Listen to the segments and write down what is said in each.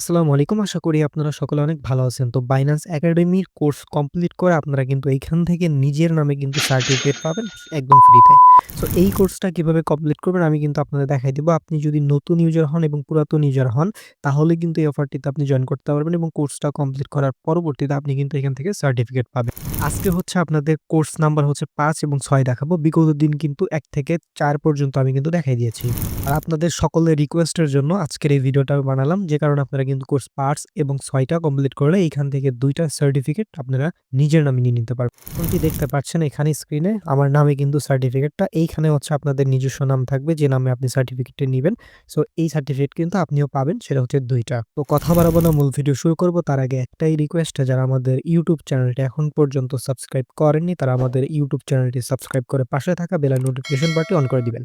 আসসালামু আলাইকুম। আশা করি আপনারা সকলে অনেক ভালো আছেন। তো Binance একাডেমির কোর্স কমপ্লিট করে আপনারা কিন্তু এইখান থেকে নিজের নামে কিন্তু সার্টিফিকেট পাবেন একদম ফ্রিতে। সো এই কোর্সটা কিভাবে কমপ্লিট করবেন আমি কিন্তু আপনাদের দেখাই দিব। আপনি যদি নতুন ইউজার হন এবং পুরাতন ইউজার হন তাহলে কিন্তু এই অফারটিতে আপনি জয়েন করতে পারবেন এবং কোর্সটা কমপ্লিট করার পরবর্তীতে আপনি কিন্তু এখান থেকে সার্টিফিকেট পাবেন। আজকে হচ্ছে আপনাদের কোর্স নাম্বার হচ্ছে ৫ এবং ৬ দেখাবো। বিগত দিন কিন্তু ১ থেকে ৪ পর্যন্ত আমি কিন্তু দেখাই দিয়েছি। আর আপনাদের সকলের রিকোয়েস্টের জন্য আজকের এই ভিডিওটা বানালাম। যে কারণে আপনারা কিন্তু কোর্স পার্টস এবং ৬ টা কমপ্লিট করলে এইখান থেকে ২ টা সার্টিফিকেট আপনারা নিজের নামে নিয়ে নিতে পারবেন। যেমনটি দেখতে পাচ্ছেন এখানে স্ক্রিনে আমার নামে কিন্তু সার্টিফিকেটটা এইখানে হচ্ছে আপনাদের নিজস্ব নাম থাকবে যে নামে আপনি সার্টিফিকেটটা নিবেন। সো এই সার্টিফিকেট কিন্তু আপনিও পাবেন সেটা হচ্ছে ২ টা। তো কথা বাড়াবো না মূল ভিডিও শুরু করব তার আগে একটাই রিকোয়েস্ট যারা আমাদের ইউটিউব চ্যানেলটি এখন পর্যন্ত সাবস্ক্রাইব করেননি তারা আমাদের ইউটিউব চ্যানেলটি সাবস্ক্রাইব করে পাশে থাকা বেল নোটিফিকেশন বাটনটি অন করে দিবেন।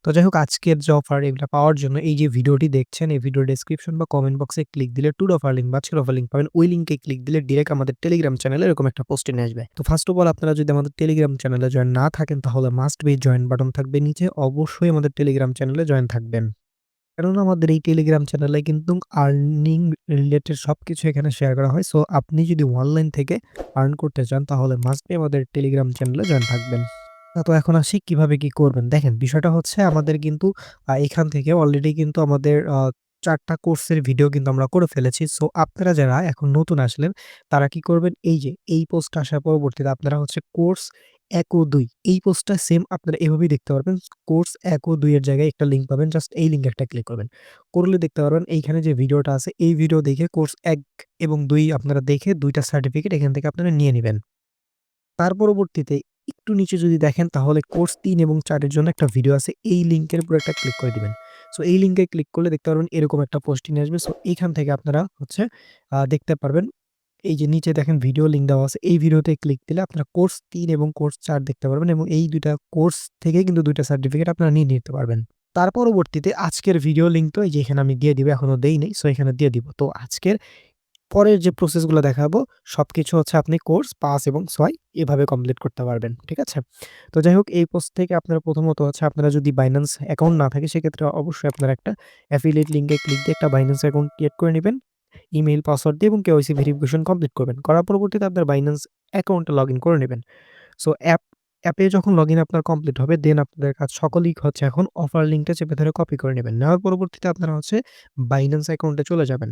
তো যাই হোক আজকের যে অফার এগুলা পাওয়ার জন্য এই যে ভিডিওটি দেখছেন এই ভিডিওর ডেসক্রিপশন বা কমেন্ট বক্সে ক্লিক দিলে ট্যুর অফার লিঙ্ক বা অফার লিঙ্ক পাবেন। ওই লিঙ্কে ক্লিক দিলে ডিরেক্ট আমাদের টেলিগ্রাম চ্যানেলে এরকম একটা পোস্টে নিয়ে আসবে। তো ফার্স্ট অফ অল আপনারা যদি আমাদের টেলিগ্রাম চ্যানেলে জয়েন না থাকেন তাহলে মাস্ট বি জয়েন বাটন থাকবে নিচে। অবশ্যই আমাদের টেলিগ্রাম চ্যানেলে জয়েন থাকবেন। কেননা আমাদের এই টেলিগ্রাম চ্যানেলে কিন্তু আর্নিং রিলেটেড সবকিছু এখানে শেয়ার করা হয়। সো আপনি যদি অনলাইন থেকে আর্ন করতে চান তাহলে মাস্ট বি আমাদের টেলিগ্রাম চ্যানেলে জয়েন থাকবেন। তো এখন আসি কিভাবে কি করবেন। দেখেন বিষয়টা হচ্ছে আমাদের কিন্তু এখান থেকে অলরেডি কিন্তু আমাদের ৪ টা কোর্সের ভিডিও কিন্তু আমরা করে ফেলেছি। সো আপনারা যারা এখন নতুন আসলেন তারা কি করবেন এই যে এই পোস্ট আসার পরবর্তীতে আপনারা হচ্ছে কোর্স ১ ও ২ এই পোস্টটা সেম আপনারা এভাবেই দেখতে পারবেন। কোর্স ১ ও ২ এর জায়গায় একটা লিঙ্ক পাবেন। জাস্ট এই লিঙ্কে একটা ক্লিক করবেন। করলে দেখতে পারবেন এইখানে যে ভিডিওটা আছে এই ভিডিও দেখে কোর্স ১ এবং ২ আপনারা দেখে ২ টা সার্টিফিকেট এখান থেকে আপনারা নিয়ে নিবেন। তার পরবর্তীতে একটু নিচে যদি দেখেন তাহলে কোর্স ৩ এবং ৪ এর জন্য একটা ভিডিও আছে। এই লিঙ্কের উপর একটা ক্লিক করে দিবেন। সো এই লিঙ্কে ক্লিক করলে দেখতে পারবেন এরকম একটা পোস্টিং আসবে। সো এইখান থেকে আপনারা হচ্ছে দেখতে পারবেন এই যে নিচে দেখেন ভিডিও লিঙ্ক দেওয়া আছে। এই ভিডিওতে ক্লিক দিলে আপনারা কোর্স ৩ এবং কোর্স ৪ দেখতে পারবেন এবং এই ২ টা কোর্স থেকে কিন্তু ২ টা সার্টিফিকেট আপনারা নিয়ে নিতে পারবেন। তার পরবর্তীতে আজকের ভিডিও লিঙ্ক তো এই যে এখানে আমি দিয়ে দিব। এখনো দেই নাই। সো এখানে দিয়ে দিব। তো আজকের পরের যে প্রসেসগুলো দেখাবো সবকিছু হচ্ছে আপনি কোর্স ৫ এবং ৬ এভাবে কমপ্লিট করতে পারবেন। ঠিক আছে? তো যাই হোক এই পোস্ট থেকে আপনারা প্রথমত হচ্ছে আপনারা যদি Binance অ্যাকাউন্ট না থাকে সেক্ষেত্রে অবশ্যই আপনারা একটা অ্যাফিলিয়েট লিঙ্কে ক্লিক দিয়ে একটা Binance অ্যাকাউন্ট ক্রিয়েট করে নিবেন। ইমেইল, পাসওয়ার্ড দিয়ে এবং কেওয়াইসি ভেরিফিকেশন কমপ্লিট করবেন। করার পরবর্তীতে আপনার Binance অ্যাকাউন্টে লগইন করে নিবেন। সো অ্যাপে যখন লগইন আপনার কমপ্লিট হবে দেন আপনাদের কাজ সকলেই হচ্ছে এখন অফার লিঙ্কটা চেপে ধরে কপি করে নিবেন। নেওয়ার পরবর্তীতে আপনারা হচ্ছে Binance অ্যাকাউন্টে চলে যাবেন।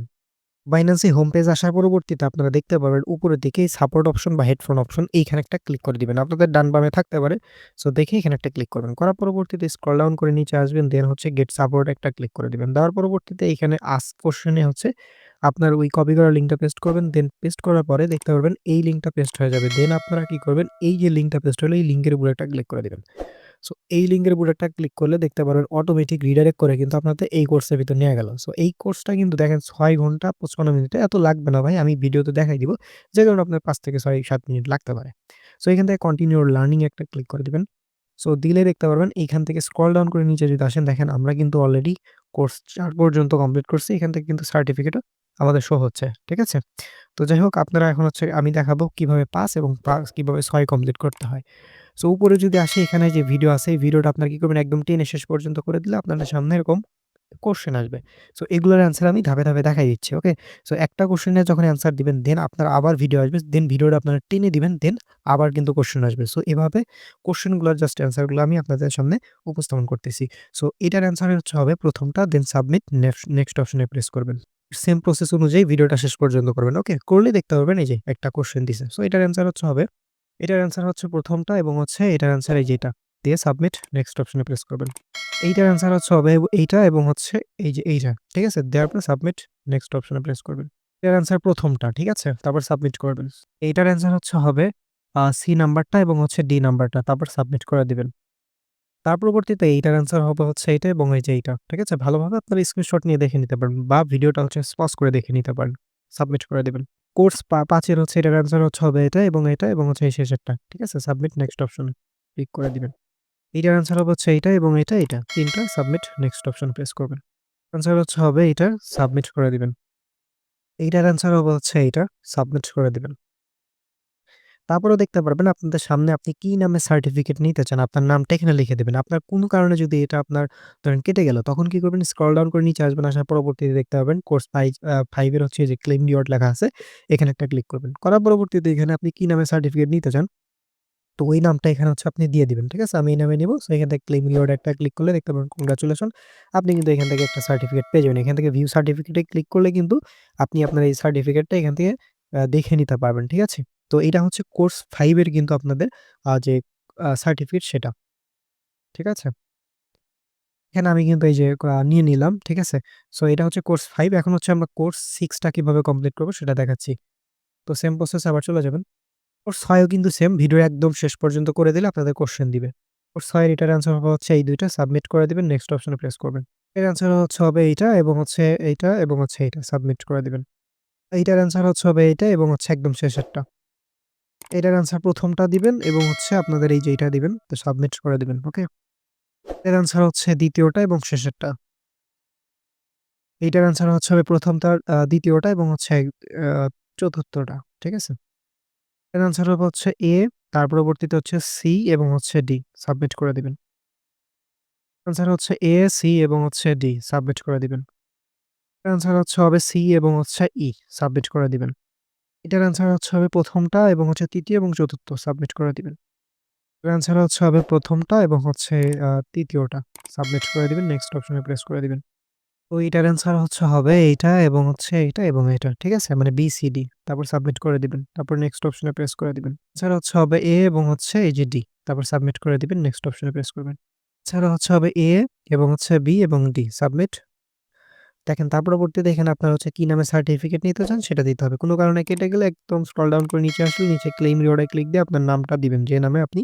Binance হোম পেজ আসার পরবর্তীতে আপনারা দেখতে পারবেন উপরের দিকে সাপোর্ট অপশন বা হেডফোন অপশন এইখানে একটা ক্লিক করে দিবেন। আপনাদের ডান বামে থাকতে পারে। সো দেখে এখানে একটা ক্লিক করবেন। করার পরবর্তীতে স্ক্রল ডাউন করে নিচে আসবেন। দেন হচ্ছে গেট সাপোর্ট একটা ক্লিক করে দিবেন। দেওয়ার পরবর্তীতে এখানে আস্ক কোয়েশ্চেন এ হচ্ছে আপনার ওই কপি করা লিঙ্কটা পেস্ট করবেন। দেন পেস্ট করার পরে দেখতে পারবেন এই লিঙ্কটা পেস্ট হয়ে যাবে। দেন আপনারা কি করবেন এই যে লিঙ্কটা পেস্ট হলো এই লিঙ্কের উপরে একটা ক্লিক করে দিবেন। সো এই লিঙ্কের উপর একটা ক্লিক করলে দেখতে পারবেন অটোমেটিক রিডাইরেক্ট করে কিন্তু আপনাদের এই কোর্সের ভিতর নিয়ে গেল। সো এই কোর্সটা কিন্তু দেখেন ৬ ঘন্টা ৫৫ মিনিটে এত লাগবে না ভাই। আমি ভিডিওতে দেখাই দিব। যে কারণে আপনার ৫ থেকে ৬-৭ মিনিট লাগতে পারে। সো এখান থেকে কন্টিনিউ লার্নিং একটা ক্লিক করে দিবেন। সো দিলে দেখতে পারবেন এইখান থেকে স্ক্রল ডাউন করে নিচে যদি আসেন দেখেন আমরা কিন্তু অলরেডি কোর্স ৪ পর্যন্ত কমপ্লিট করছি। এখান থেকে কিন্তু সার্টিফিকেটও আমাদের শো হচ্ছে। ঠিক আছে? তো যাই হোক আপনারা এখন হচ্ছে আমি দেখাবো কিভাবে ৫ এবং কিভাবে ৬ কমপ্লিট করতে হয়। সো উপরে যদি আসি এখানে যে ভিডিও আছে এই ভিডিওটা আপনারা কি করবেন একদম টেনে শেষ পর্যন্ত করে দিলে আপনাদের সামনে এরকম কোয়েশ্চেন আসবে। সো এগুলোর অ্যান্সার আমি ধাপে, ধাপে দেখাই দিচ্ছি। ওকে? সো একটা কোয়েশ্চেনের যখন অ্যান্সার দিবেন দেন আপনার আবার ভিডিও আসবে। দেন ভিডিওটা আপনারা টেনে দিবেন। দেন আবার কিন্তু কোয়েশ্চেন আসবে। সো এভাবে কোয়েশ্চেনগুলোর জাস্ট অ্যান্সার গুলো আমি আপনাদের সামনে উপস্থাপন করতেছি। সো এটার অ্যান্সার হচ্ছে হবে ১ম টা দেন সাবমিট নেক্সট অপশনে প্রেস করবেন। সেম প্রসেস অনুযায়ী ভিডিওটা শেষ পর্যন্ত করবেন। ওকে? করলেই দেখতে পারবেন এই যে একটা কোয়েশ্চেন দিছে। সো এটার অ্যান্সার হচ্ছে হবে এটার অ্যান্সার হচ্ছে ১ম টা এবং হচ্ছে এটার অ্যান্সার এই যে এটা। দিয়ে সাবমিট নেক্সট অপশনে প্রেস করবেন। এইটার অ্যান্সার হচ্ছে হবে এইটা এবং হচ্ছে এই যে এইটা। ঠিক আছে? দেওয়ার পরে সাবমিট নেক্সট অপশনে প্রেস করবেন। এটার অ্যান্সার ১ম টা। ঠিক আছে? তারপর সাবমিট করবেন। এইটার অ্যান্সার হচ্ছে হবে সি নাম্বারটা এবং হচ্ছে ডি নাম্বারটা। তারপর সাবমিট করে দিবেন। তার পরবর্তীতে এইটার অ্যান্সার হবে হচ্ছে এইটা এবং এই যে এইটা। ঠিক আছে? ভালোভাবে আপনারা স্ক্রিনশট নিয়ে দেখে নিতে পারেন বা ভিডিওটা হচ্ছে পজ করে দেখে নিতে পারেন। সাবমিট করে দিবেন। কোর্স ৫ এর হচ্ছে এটার অ্যান্সার হচ্ছে হবে এটা এবং হচ্ছে এই শেষেরটা। ঠিক আছে? সাবমিট নেক্সট অপশনে ক্লিক করে দিবেন। এইটার অ্যান্সার হবে হচ্ছে এইটা এবং এটা। ৩ টা সাবমিট নেক্সট অপশন প্রেস করবেন। অ্যান্সার হচ্ছে হবে এইটা, সাবমিট করে দিবেন। এইটার অ্যান্সার হবে হচ্ছে এইটা, সাবমিট করে দিবেন। তারপরেও দেখতে পারবেন আপনাদের সামনে আপনি কি নামে সার্টিফিকেট নিতে চান, আপনার নামটা এখানে লিখে দিবেন। আপনার কোনো কারণে যদি এটা আপনার ধরেন কেটে গেল, তখন কি করবেন? স্ক্রল ডাউন করে নিচে আসবেন, আসার পরবর্তীতে দেখতে পাবেন কোর্স 5 এর হচ্ছে যে ক্লেইম রিওয়ার্ড লেখা আছে, এখানে একটা ক্লিক করবেন। করার পরবর্তীতে এখানে আপনি কি নামে সার্টিফিকেট নিতে চান, তো ওই নামটা এখানে হচ্ছে আপনি দিয়ে দিবেন। ঠিক আছে? আমি এই নামে নিবো। সো এখান থেকে ক্লেইম রিওয়ার্ড একটা ক্লিক করলে দেখতে পাবেন কংগ্রাচুলেশন। আপনি কিন্তু এখান থেকে একটা সার্টিফিকেট পেয়ে যাবেন। এখান থেকে ভিউ সার্টিফিকেটে ক্লিক করলে কিন্তু আপনি আপনার এই সার্টিফিকেটটা এখান থেকে দেখে নিতে পারবেন। ঠিক আছে? তো এটা হচ্ছে কোর্স 5 এর কিন্তু আপনাদের যে সার্টিফিকেট সেটা। ঠিক আছে? এখানে আমি কিন্তু এই যে নিয়ে নিলাম। ঠিক আছে? সো এটা হচ্ছে কোর্স 5, এখন হচ্ছে আমরা কোর্স 6 টা কিভাবে কমপ্লিট করব সেটা দেখাচ্ছি। তো সেম প্রসেস আবার চলে যাবেন। কোর্স 6 ও কিন্তু সেম, ভিডিও একদম শেষ পর্যন্ত করে দিলে আপনাদের কোয়েশ্চেন দিবে। কোর্স 6 এর এটার অ্যান্সার হবে হচ্ছে এই ২ টা, সাবমিট করে দিবেন। নেক্সট অপশনে প্রেস করবেন। এর অ্যান্সার হচ্ছে হবে এইটা এবং হচ্ছে এইটা এবং হচ্ছে এইটা, সাবমিট করে দিবেন। এইটার অ্যান্সার হচ্ছে হবে এইটা এবং হচ্ছে একদম শেষেরটা। এটার অ্যান্সার ১ম টা দিবেন এবং হচ্ছে আপনাদের এই যে এইটা দিবেন, তো সাবমিট করে দিবেন। ওকে? এর অ্যান্সার হচ্ছে ২য় টা এবং শেষেরটা। এইটার অ্যান্সার হচ্ছে হবে ১ম টার ২য় টা এবং হচ্ছে আ ৪র্থ টা। ঠিক আছে? এর অ্যান্সার হবে হচ্ছে A, তার পরবর্তীতে হচ্ছে C এবং হচ্ছে D, সাবমিট করে দিবেন। অ্যান্সার হচ্ছে A, C এবং হচ্ছে D, সাবমিট করে দিবেন। অ্যান্সার হচ্ছে হবে C এবং হচ্ছে E, সাবমিট করে দিবেন। এটার অ্যান্সার হচ্ছে হবে ১ম টা এবং হচ্ছে ৩য় এবং ৪র্থ, সাবমিট করে দিবেন। এর অ্যান্সার হচ্ছে হবে ১ম টা এবং হচ্ছে ৩য় টা, সাবমিট করে দিবেন। নেক্সট অপশনে প্রেস করে দিবেন। তো এটার অ্যান্সার হচ্ছে হবে এইটা এবং হচ্ছে এইটা এবং এইটা। ঠিক আছে? মানে B, C, D, তারপর সাবমিট করে দিবেন। তারপর নেক্সট অপশনে প্রেস করে দিবেন। এছাড়া হচ্ছে হবে A এবং হচ্ছে এই যে D, তারপর সাবমিট করে দিবেন। নেক্সট অপশনে প্রেস করবেন। এছাড়া হচ্ছে হবে A এবং হচ্ছে B এবং D, সাবমিট। দেখেন তার পরবর্তীতে এখানে আপনার হচ্ছে কি নামে সার্টিফিকেট নিতে চান সেটা দিতে হবে। কোন কারণে কেটে গেলে একদম স্ক্রল ডাউন করে নিচে আসলে নিচে ক্লেইম রিওয়ার্ড এ ক্লিক দিয়ে আপনার নামটা দিবেন, যে নামে আপনি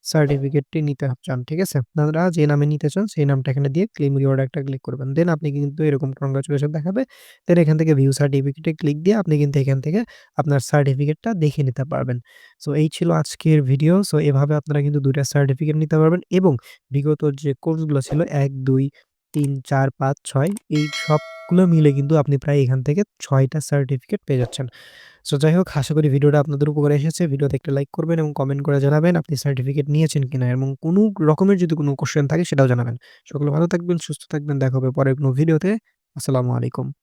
সার্টিফিকেটটি নিতে চান। ঠিক আছে? আপনারা যে নামে নিতে চান সেই নামটা এখানে দিয়ে ক্লেইম রিওয়ার্ড একটা ক্লিক করবেন। দেন আপনি কিন্তু এরকম কংগ্রাচুলেশন দেখাবে। দেন এখান থেকে ভিউ সার্টিফিকেট এ ক্লিক দিয়ে আপনি কিন্তু এখান থেকে আপনার সার্টিফিকেটটা দেখে নিতে পারবেন। সো এই ছিল আজকের ভিডিও। সো এভাবে আপনারা কিন্তু ২ টা সার্টিফিকেট নিতে পারবেন এবং বিগত যে কোর্সগুলো ছিল ১, ২, ৩, ৪, ৫, ৬ এই সবগুলো মিলে কিন্তু আপনি প্রায় এখান থেকে ৬ টা সার্টিফিকেট পেয়ে যাচ্ছেন। সো যাই হোক, আশা করি ভিডিওটা আপনাদের উপকারে এসেছে। ভিডিওতে একটা লাইক করবেন এবং কমেন্ট করে জানাবেন আপনি সার্টিফিকেট নিয়েছেন কিনা এবং কোনো রকমের যদি কোনো কোয়েশ্চেন থাকে সেটাও জানাবেন। সকলে ভালো থাকবেন, সুস্থ থাকবেন। দেখা হবে পরের কোনো ভিডিওতে। আসসালামু আলাইকুম।